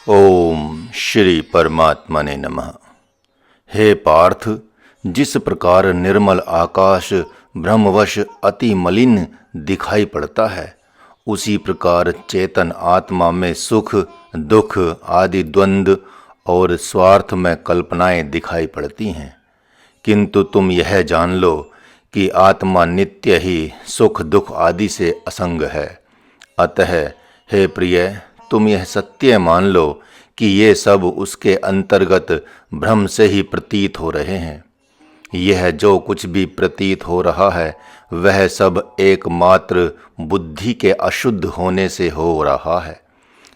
ओम श्री परमात्मने नमः। हे पार्थ, जिस प्रकार निर्मल आकाश ब्रह्मवश अति मलिन दिखाई पड़ता है, उसी प्रकार चेतन आत्मा में सुख दुख आदि द्वंद्व और स्वार्थ में कल्पनाएं दिखाई पड़ती हैं। किंतु तुम यह जान लो कि आत्मा नित्य ही सुख दुख आदि से असंग है। अतः हे प्रिय, तुम यह सत्य मान लो कि ये सब उसके अंतर्गत भ्रम से ही प्रतीत हो रहे हैं। यह जो कुछ भी प्रतीत हो रहा है वह सब एकमात्र बुद्धि के अशुद्ध होने से हो रहा है,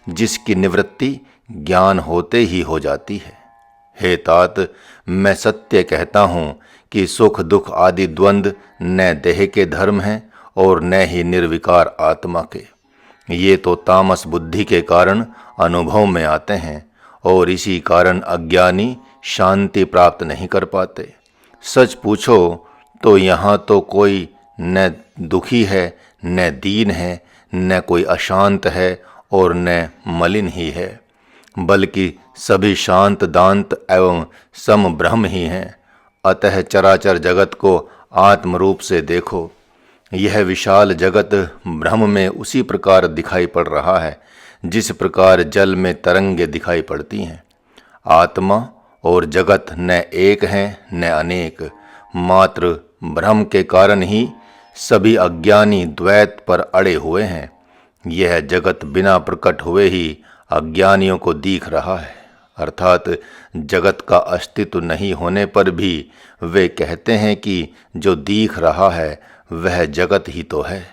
जिसकी निवृत्ति ज्ञान होते ही हो जाती है। हे तात, मैं सत्य कहता हूँ कि सुख दुख आदि द्वंद्व न देह के धर्म हैं और न ही निर्विकार आत्मा के। ये तो तामस बुद्धि के कारण अनुभव में आते हैं और इसी कारण अज्ञानी शांति प्राप्त नहीं कर पाते। सच पूछो तो यहाँ तो कोई न दुखी है, न दीन है, न कोई अशांत है और न मलिन ही है, बल्कि सभी शांत दांत एवं सम ब्रह्म ही हैं। अतः चराचर जगत को आत्म रूप से देखो। यह विशाल जगत ब्रह्म में उसी प्रकार दिखाई पड़ रहा है जिस प्रकार जल में तरंगे दिखाई पड़ती हैं। आत्मा और जगत न एक हैं न अनेक, मात्र भ्रम के कारण ही सभी अज्ञानी द्वैत पर अड़े हुए हैं। यह जगत बिना प्रकट हुए ही अज्ञानियों को दिख रहा है, अर्थात जगत का अस्तित्व नहीं होने पर भी वे कहते हैं कि जो दिख रहा है वह जगत ही तो है।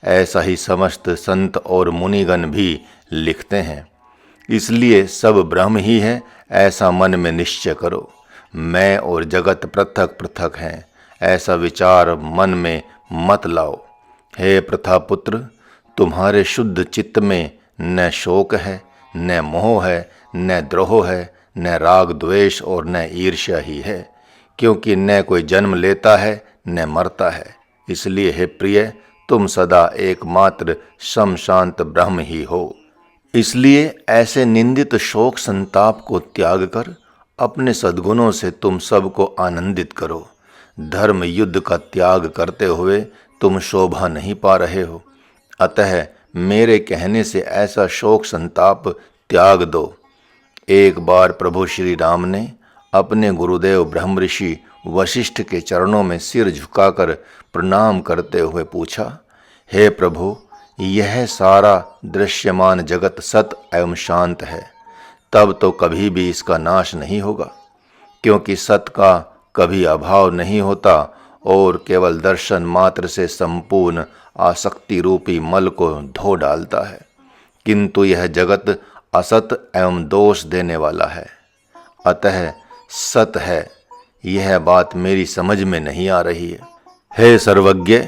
ऐसा ही समस्त संत और मुनिगण भी लिखते हैं। इसलिए सब ब्रह्म ही है, ऐसा मन में निश्चय करो। मैं और जगत पृथक पृथक हैं, ऐसा विचार मन में मत लाओ। हे प्रथापुत्र, तुम्हारे शुद्ध चित्त में न शोक है, न मोह है, न द्रोह है, न राग द्वेष और न ईर्ष्या ही है, क्योंकि न कोई जन्म लेता है न मरता है। इसलिए हे प्रिय, तुम सदा एकमात्र सम शांत ब्रह्म ही हो। इसलिए ऐसे निंदित शोक संताप को त्याग कर अपने सद्गुणों से तुम सबको आनंदित करो। धर्म युद्ध का त्याग करते हुए तुम शोभा नहीं पा रहे हो, अतः मेरे कहने से ऐसा शोक संताप त्याग दो। एक बार प्रभु श्री राम ने अपने गुरुदेव ब्रह्मऋषि वशिष्ठ के चरणों में सिर झुकाकर प्रणाम करते हुए पूछा, हे प्रभु, यह सारा दृश्यमान जगत सत एवं शांत है, तब तो कभी भी इसका नाश नहीं होगा, क्योंकि सत का कभी अभाव नहीं होता और केवल दर्शन मात्र से संपूर्ण आसक्ति रूपी मल को धो डालता है। किंतु यह जगत असत एवं दोष देने वाला है, अतः सत है। यह बात मेरी समझ में नहीं आ रही है। हे सर्वज्ञ,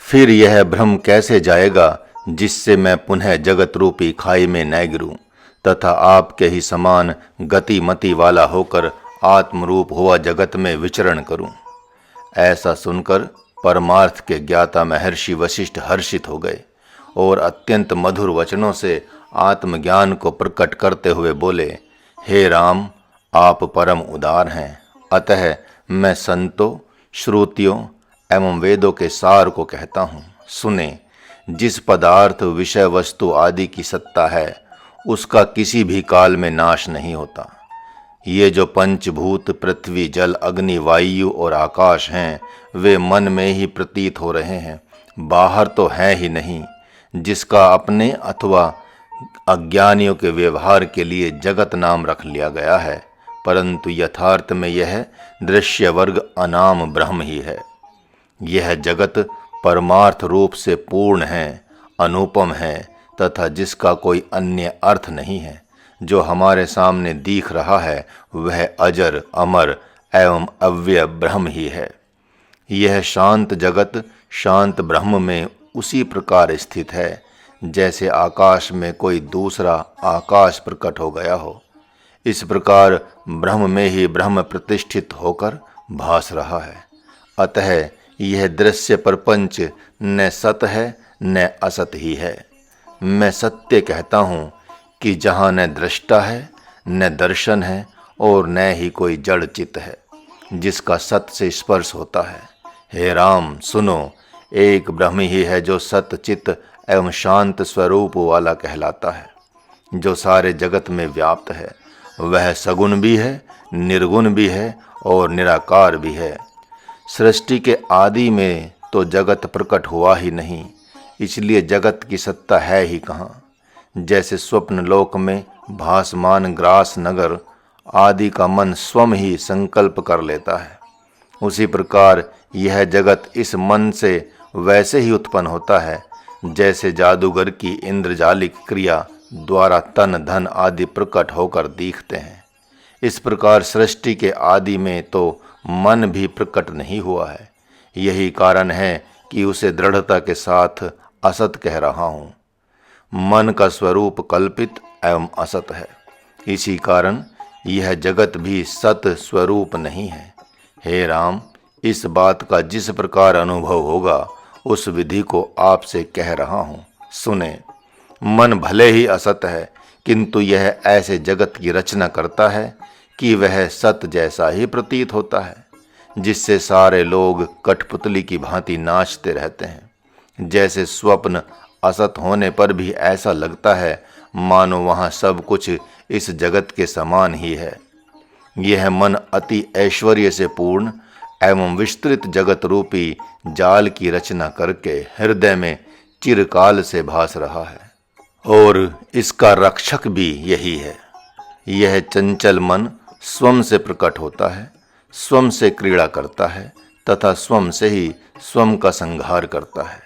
फिर यह भ्रम कैसे जाएगा जिससे मैं पुनः जगत रूपी खाई में न गिरूं तथा आपके ही समान गतिमति वाला होकर आत्मरूप हुआ जगत में विचरण करूं। ऐसा सुनकर परमार्थ के ज्ञाता महर्षि वशिष्ठ हर्षित हो गए और अत्यंत मधुर वचनों से आत्मज्ञान को प्रकट करते हुए बोले, हे राम, आप परम उदार हैं, अतः मैं संतों, श्रुतियों एवं वेदों के सार को कहता हूँ। सुने, जिस पदार्थ विषय वस्तु आदि की सत्ता है उसका किसी भी काल में नाश नहीं होता। ये जो पंचभूत पृथ्वी जल अग्नि वायु और आकाश हैं वे मन में ही प्रतीत हो रहे हैं, बाहर तो है ही नहीं, जिसका अपने अथवा अज्ञानियों के व्यवहार के लिए जगत नाम रख लिया गया है, परंतु यथार्थ में यह दृश्य वर्ग अनाम ब्रह्म ही है। यह जगत परमार्थ रूप से पूर्ण है, अनुपम है तथा जिसका कोई अन्य अर्थ नहीं है। जो हमारे सामने दिख रहा है वह अजर अमर एवं अव्यय ब्रह्म ही है। यह शांत जगत शांत ब्रह्म में उसी प्रकार स्थित है जैसे आकाश में कोई दूसरा आकाश प्रकट हो गया हो। इस प्रकार ब्रह्म में ही ब्रह्म प्रतिष्ठित होकर भास रहा है। अतः यह दृश्य प्रपंच न सत है न असत ही है। मैं सत्य कहता हूँ कि जहाँ न दृष्टा है, न दर्शन है और न ही कोई जड़ चित्त है जिसका सत से स्पर्श होता है। हे राम सुनो, एक ब्रह्म ही है जो सत चित्त एवं शांत स्वरूप वाला कहलाता है, जो सारे जगत में व्याप्त है। वह सगुण भी है, निर्गुण भी है और निराकार भी है। सृष्टि के आदि में तो जगत प्रकट हुआ ही नहीं, इसलिए जगत की सत्ता है ही कहाँ। जैसे स्वप्न लोक में भासमान ग्रास नगर आदि का मन स्वयं ही संकल्प कर लेता है, उसी प्रकार यह जगत इस मन से वैसे ही उत्पन्न होता है जैसे जादूगर की इंद्रजालिक क्रिया द्वारा तन धन आदि प्रकट होकर दिखते हैं। इस प्रकार सृष्टि के आदि में तो मन भी प्रकट नहीं हुआ है। यही कारण है कि उसे दृढ़ता के साथ असत कह रहा हूँ। मन का स्वरूप कल्पित एवं असत है, इसी कारण यह जगत भी सत स्वरूप नहीं है। हे राम, इस बात का जिस प्रकार अनुभव होगा उस विधि को आपसे कह रहा हूँ, सुने। मन भले ही असत है, किंतु यह ऐसे जगत की रचना करता है कि वह सत जैसा ही प्रतीत होता है, जिससे सारे लोग कठपुतली की भांति नाचते रहते हैं। जैसे स्वप्न असत होने पर भी ऐसा लगता है मानो वहाँ सब कुछ इस जगत के समान ही है। यह मन अति ऐश्वर्य से पूर्ण एवं विस्तृत जगत रूपी जाल की रचना करके हृदय में चिरकाल से भास रहा है, और इसका रक्षक भी यही है। यह चंचल मन स्वयं से प्रकट होता है, स्वयं से क्रीड़ा करता है तथा स्वयं से ही स्वयं का संहार करता है।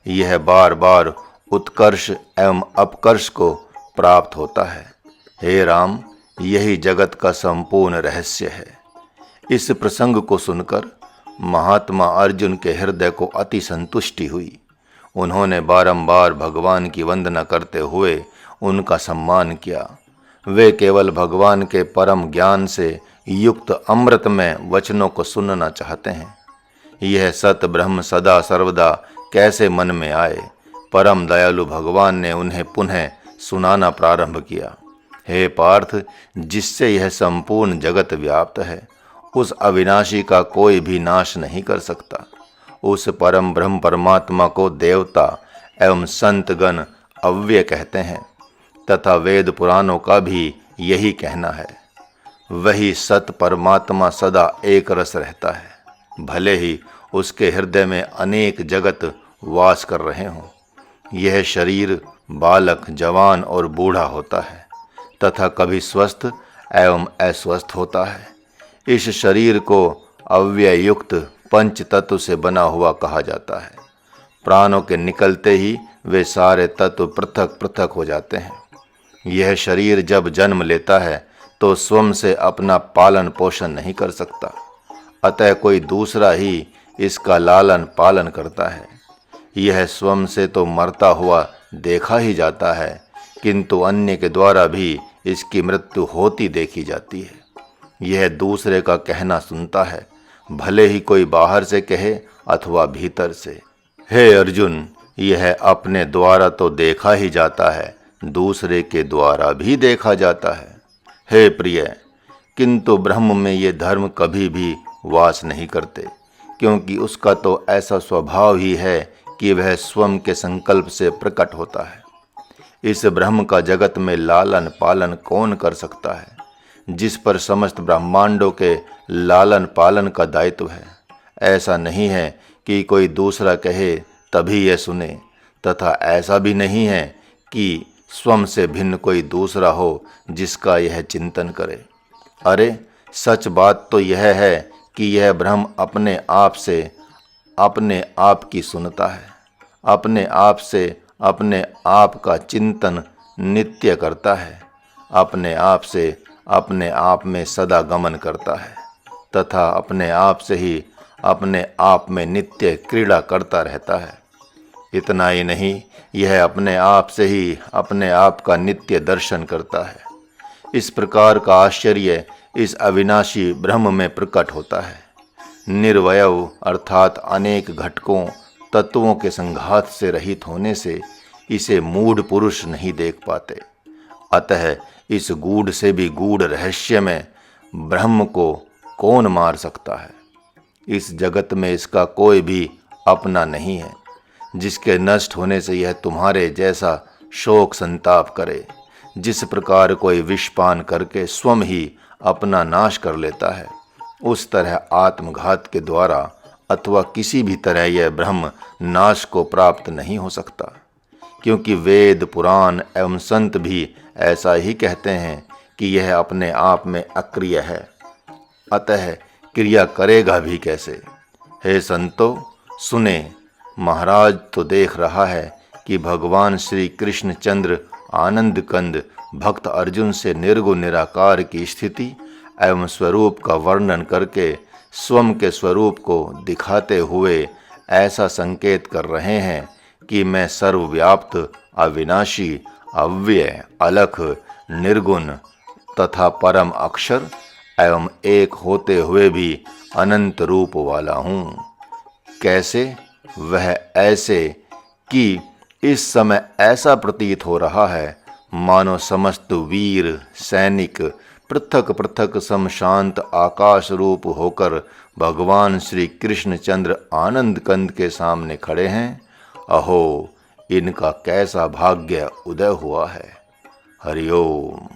यह बार बार उत्कर्ष एवं अपकर्ष को प्राप्त होता है। हे राम, यही जगत का संपूर्ण रहस्य है। इस प्रसंग को सुनकर महात्मा अर्जुन के हृदय को अति संतुष्टि हुई। उन्होंने बारंबार भगवान की वंदना करते हुए उनका सम्मान किया। वे केवल भगवान के परम ज्ञान से युक्त अमृतमय वचनों को सुनना चाहते हैं। यह सत ब्रह्म सदा सर्वदा कैसे मन में आए, परम दयालु भगवान ने उन्हें पुनः सुनाना प्रारंभ किया। हे पार्थ, जिससे यह संपूर्ण जगत व्याप्त है, उस अविनाशी का कोई भी नाश नहीं कर सकता। उस परम ब्रह्म परमात्मा को देवता एवं संतगण अव्यय कहते हैं तथा वेद पुराणों का भी यही कहना है। वही सत परमात्मा सदा एक रस रहता है, भले ही उसके हृदय में अनेक जगत वास कर रहे हों। यह शरीर बालक, जवान और बूढ़ा होता है तथा कभी स्वस्थ एवं अस्वस्थ होता है। इस शरीर को अव्यय युक्त पंच तत्व से बना हुआ कहा जाता है। प्राणों के निकलते ही वे सारे तत्व पृथक पृथक हो जाते हैं। यह शरीर जब जन्म लेता है तो स्वयं से अपना पालन पोषण नहीं कर सकता, अतः कोई दूसरा ही इसका लालन पालन करता है। यह स्वयं से तो मरता हुआ देखा ही जाता है, किंतु अन्य के द्वारा भी इसकी मृत्यु होती देखी जाती है। यह दूसरे का कहना सुनता है, भले ही कोई बाहर से कहे अथवा भीतर से। हे अर्जुन, यह अपने द्वारा तो देखा ही जाता है, दूसरे के द्वारा भी देखा जाता है। हे प्रिय, किंतु ब्रह्म में ये धर्म कभी भी वास नहीं करते, क्योंकि उसका तो ऐसा स्वभाव ही है कि वह स्वयं के संकल्प से प्रकट होता है। इस ब्रह्म का जगत में लालन पालन कौन कर सकता है, जिस पर समस्त ब्रह्मांडों के लालन पालन का दायित्व है। ऐसा नहीं है कि कोई दूसरा कहे तभी यह सुने, तथा ऐसा भी नहीं है कि स्वयं से भिन्न कोई दूसरा हो जिसका यह चिंतन करे। अरे, सच बात तो यह है कि यह ब्रह्म अपने आप से अपने आप की सुनता है, अपने आप से अपने आप का चिंतन नित्य करता है, अपने आप से अपने आप में सदा गमन करता है तथा अपने आप से ही अपने आप में नित्य क्रीड़ा करता रहता है। इतना ही नहीं, यह अपने आप से ही अपने आप का नित्य दर्शन करता है। इस प्रकार का आश्चर्य इस अविनाशी ब्रह्म में प्रकट होता है। निर्वयव अर्थात अनेक घटकों तत्वों के संघात से रहित होने से इसे मूढ़ पुरुष नहीं देख पाते। अतः इस गूढ़ से भी गूढ़ रहस्य में ब्रह्म को कौन मार सकता है। इस जगत में इसका कोई भी अपना नहीं है जिसके नष्ट होने से यह तुम्हारे जैसा शोक संताप करे। जिस प्रकार कोई विषपान करके स्वयं ही अपना नाश कर लेता है, उस तरह आत्मघात के द्वारा अथवा किसी भी तरह यह ब्रह्म नाश को प्राप्त नहीं हो सकता, क्योंकि वेद पुराण एवं संत भी ऐसा ही कहते हैं कि यह अपने आप में अक्रिय है, अतः क्रिया करेगा भी कैसे। हे संतो सुने, महाराज तो देख रहा है कि भगवान श्री कृष्ण चंद्र आनंद कंद भक्त अर्जुन से निर्गुण निराकार की स्थिति एवं स्वरूप का वर्णन करके स्वयं के स्वरूप को दिखाते हुए ऐसा संकेत कर रहे हैं कि मैं सर्वव्याप्त, अविनाशी, अव्यय, अलख, निर्गुण तथा परम अक्षर एवं एक होते हुए भी अनंत रूप वाला हूँ। कैसे? वह ऐसे कि इस समय ऐसा प्रतीत हो रहा है मानो समस्त वीर सैनिक पृथक पृथक समशांत आकाश रूप होकर भगवान श्री कृष्णचंद्र आनंद कंद के सामने खड़े हैं। अहो, इनका कैसा भाग्य उदय हुआ है। हरि ओम।